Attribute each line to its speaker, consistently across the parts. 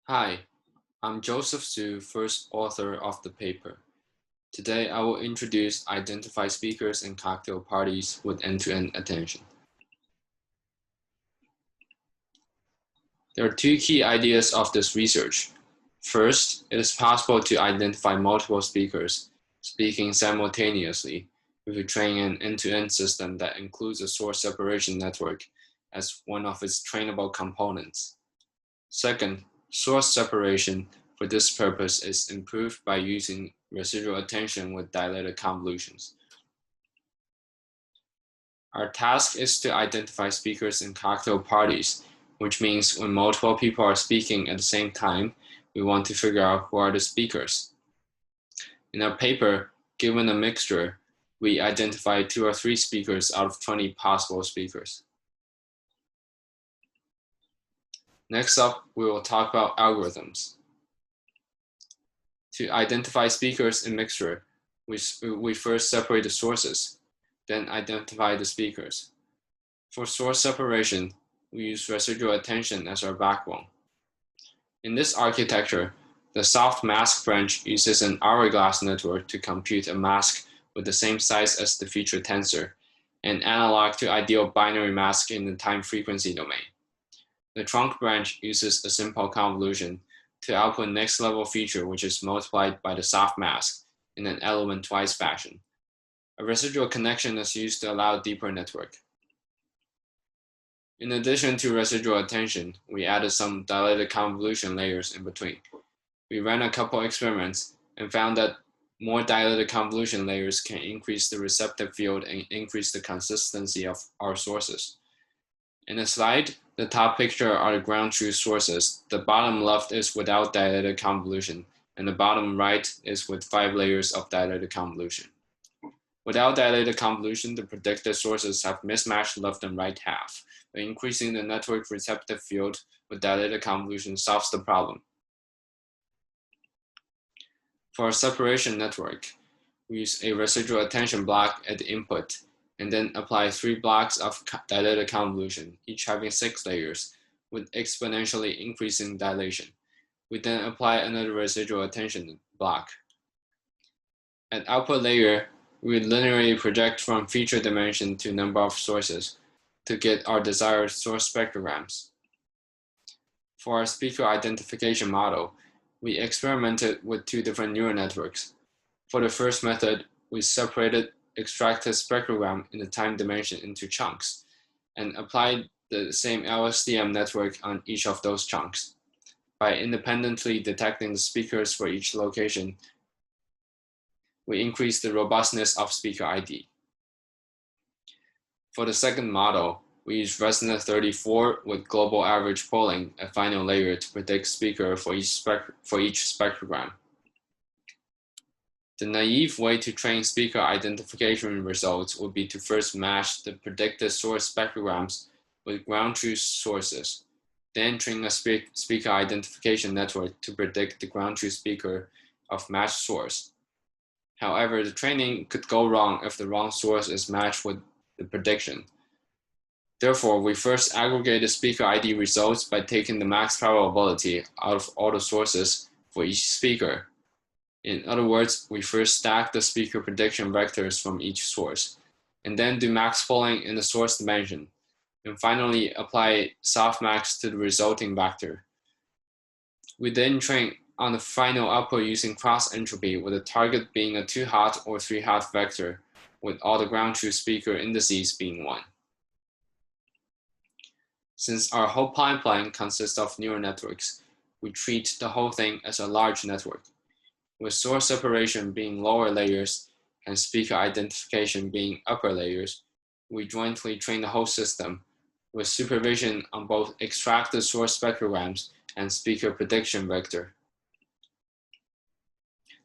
Speaker 1: Hi, I'm Joseph Su, first author of the paper. Today I will introduce identify speakers and cocktail parties with end-to-end attention. There are two key ideas of this research. First, it is possible to identify multiple speakers speaking simultaneously if you train an end-to-end system that includes a source separation network as one of its trainable components. Second, source separation for this purpose is improved by using residual attention with dilated convolutions. Our task is to identify speakers in cocktail parties, which means when multiple people are speaking at the same time, we want to figure out who are the speakers. In our paper, given a mixture, we identify 2 or 3 speakers out of 20 possible speakers. Next up, we will talk about algorithms. To identify speakers in mixture, we first separate the sources, then identify the speakers. For source separation, we use residual attention as our backbone. In this architecture, the soft mask branch uses an hourglass network to compute a mask with the same size as the feature tensor, and analog to ideal binary mask in the time-frequency domain. The trunk branch uses a simple convolution to output next level feature, which is multiplied by the soft mask in an element twice fashion. A residual connection is used to allow deeper network. In addition to residual attention, we added some dilated convolution layers in between. We ran a couple experiments and found that more dilated convolution layers can increase the receptive field and increase the consistency of our sources. In the slide, the top picture are the ground truth sources. The bottom left is without dilated convolution, and the bottom right is with 5 layers of dilated convolution. Without dilated convolution, the predicted sources have mismatched left and right half, but increasing the network receptive field with dilated convolution solves the problem. For a separation network, we use a residual attention block at the input, and then apply 3 blocks of dilated convolution, each having 6 layers, with exponentially increasing dilation. We then apply another residual attention block. At output layer, we linearly project from feature dimension to number of sources to get our desired source spectrograms. For our speaker identification model, we experimented with 2 different neural networks. For the first method, we separated extracted spectrogram in the time dimension into chunks and applied the same LSTM network on each of those chunks. By independently detecting the speakers for each location, we increase the robustness of speaker ID. For the second model, we use Resonant 34 with global average polling at final layer to predict speaker for each spectrogram. The naive way to train speaker identification results would be to first match the predicted source spectrograms with ground truth sources, then train a speaker identification network to predict the ground truth speaker of matched source. However, the training could go wrong if the wrong source is matched with the prediction. Therefore, we first aggregate the speaker ID results by taking the max probability out of all the sources for each speaker. In other words, we first stack the speaker prediction vectors from each source, and then do max polling in the source dimension, and finally apply softmax to the resulting vector. We then train on the final output using cross entropy, with the target being a 2 hot or 3 hot vector, with all the ground truth speaker indices being 1. Since our whole pipeline consists of neural networks, we treat the whole thing as a large network, with source separation being lower layers and speaker identification being upper layers. We jointly train the whole system with supervision on both extracted source spectrograms and speaker prediction vector.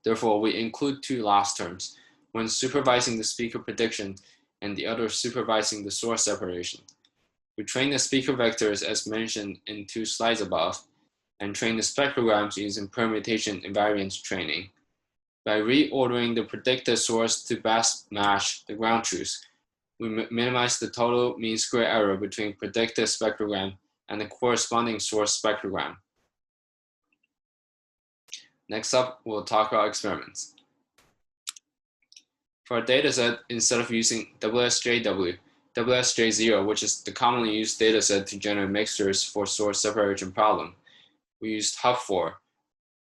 Speaker 1: Therefore, we include 2 loss terms, one supervising the speaker prediction and the other supervising the source separation. We train the speaker vectors as mentioned in 2 slides above, and train the spectrograms using permutation invariance training. By reordering the predicted source to best match the ground truth, we minimize the total mean square error between predicted spectrogram and the corresponding source spectrogram. Next up, we'll talk about experiments. For a dataset, instead of using WSJW, WSJ0, which is the commonly used dataset to generate mixtures for source separation problem, we used Hub4.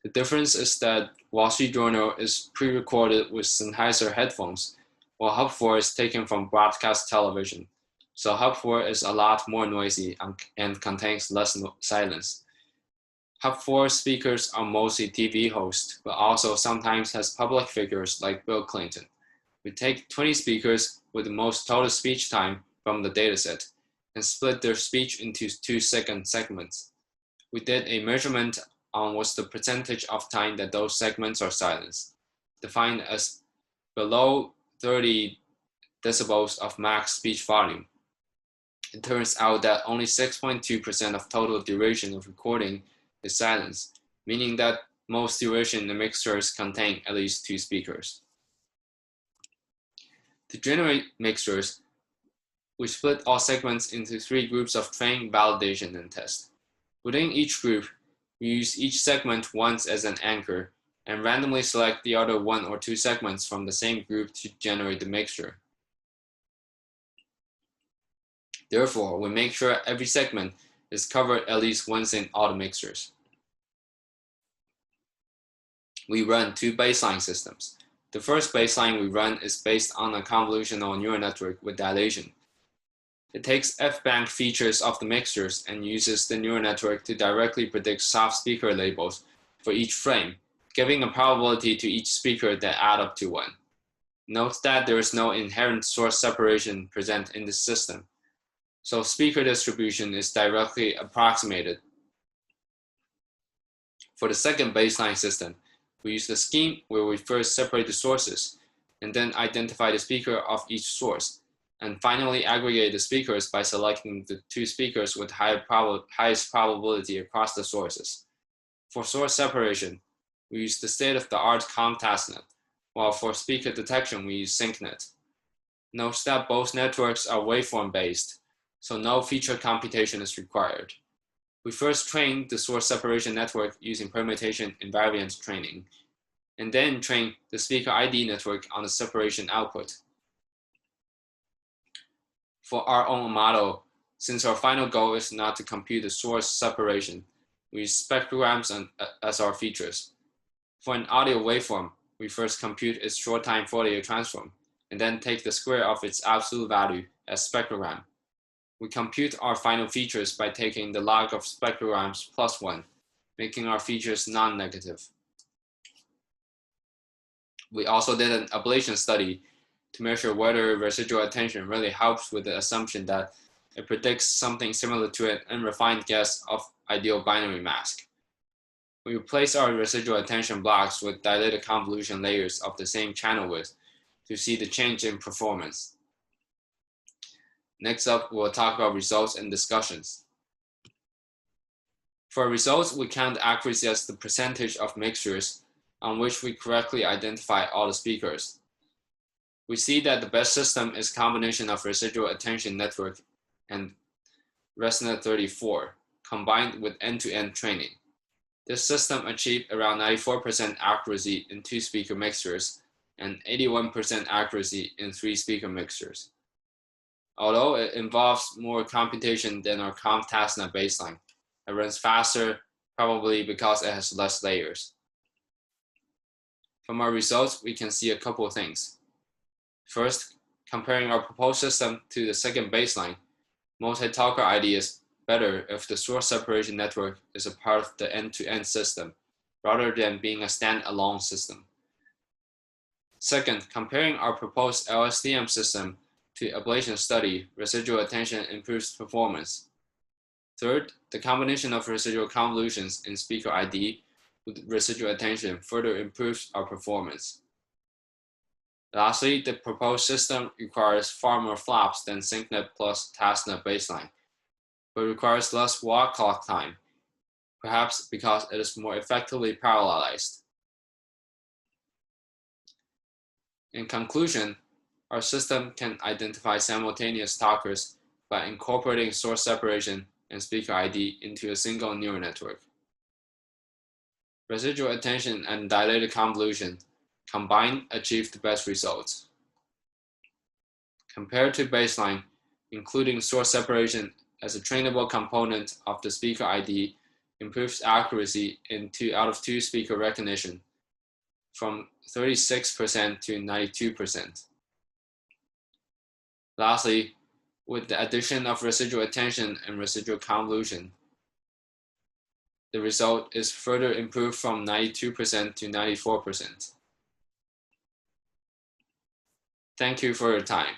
Speaker 1: The difference is that Wall Street Journal is pre-recorded with Sennheiser headphones, while Hub4 is taken from broadcast television. So Hub4 is a lot more noisy and contains less silence. Hub4 speakers are mostly TV hosts, but also sometimes has public figures like Bill Clinton. We take 20 speakers with the most total speech time from the dataset and split their speech into 2-second segments. We did a measurement on what's the percentage of time that those segments are silenced, defined as below 30 decibels of max speech volume. It turns out that only 6.2% of total duration of recording is silenced, meaning that most duration in the mixtures contain at least 2 speakers. To generate mixtures, we split all segments into 3 groups of train, validation, and test. Within each group, we use each segment once as an anchor and randomly select the other 1 or 2 segments from the same group to generate the mixture. Therefore, we make sure every segment is covered at least once in all the mixtures. We run 2 baseline systems. The first baseline we run is based on a convolutional neural network with dilation. It takes F-bank features of the mixtures and uses the neural network to directly predict soft speaker labels for each frame, giving a probability to each speaker that add up to 1. Note that there is no inherent source separation present in this system, so speaker distribution is directly approximated. For the second baseline system, we use the scheme where we first separate the sources and then identify the speaker of each source, and finally aggregate the speakers by selecting the 2 speakers with highest probability across the sources. For source separation, we use the state-of-the-art CompTestNet, while for speaker detection we use SyncNet. Note that both networks are waveform-based, so no feature computation is required. We first train the source separation network using permutation invariant training, and then train the speaker ID network on the separation output. For our own model, since our final goal is not to compute the source separation, we use spectrograms as our features. For an audio waveform, we first compute its short-time Fourier transform, and then take the square of its absolute value as spectrogram. We compute our final features by taking the log of spectrograms plus 1, making our features non-negative. We also did an ablation study to measure whether residual attention really helps with the assumption that it predicts something similar to an unrefined guess of ideal binary mask. We replace our residual attention blocks with dilated convolution layers of the same channel width to see the change in performance. Next up, we'll talk about results and discussions. For results, we count accuracy as the percentage of mixtures on which we correctly identify all the speakers. We see that the best system is a combination of residual attention network and ResNet34 combined with end-to-end training. This system achieved around 94% accuracy in 2-speaker mixtures and 81% accuracy in 3-speaker mixtures. Although it involves more computation than our CompTestNet baseline, it runs faster, probably because it has less layers. From our results, we can see a couple of things. First, comparing our proposed system to the second baseline, multi-talker ID is better if the source separation network is a part of the end-to-end system, rather than being a stand-alone system. Second, comparing our proposed LSTM system to ablation study, residual attention improves performance. Third, the combination of residual convolutions in speaker ID with residual attention further improves our performance. Lastly, the proposed system requires far more flops than SyncNet plus TestNet baseline, but requires less walk clock time, perhaps because it is more effectively parallelized. In conclusion, our system can identify simultaneous talkers by incorporating source separation and speaker ID into a single neural network. Residual attention and dilated convolution combined achieved the best results. Compared to baseline, including source separation as a trainable component of the speaker ID improves accuracy in 2 out of 2 speaker recognition from 36% to 92%. Lastly, with the addition of residual attention and residual convolution, the result is further improved from 92% to 94%. Thank you for your time.